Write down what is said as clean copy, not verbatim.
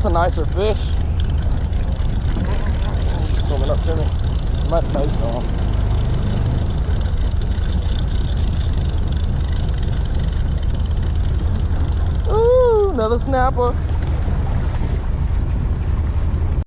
That's a nicer fish. He's swimming up to me. I might taste on him. Ooh, another snapper.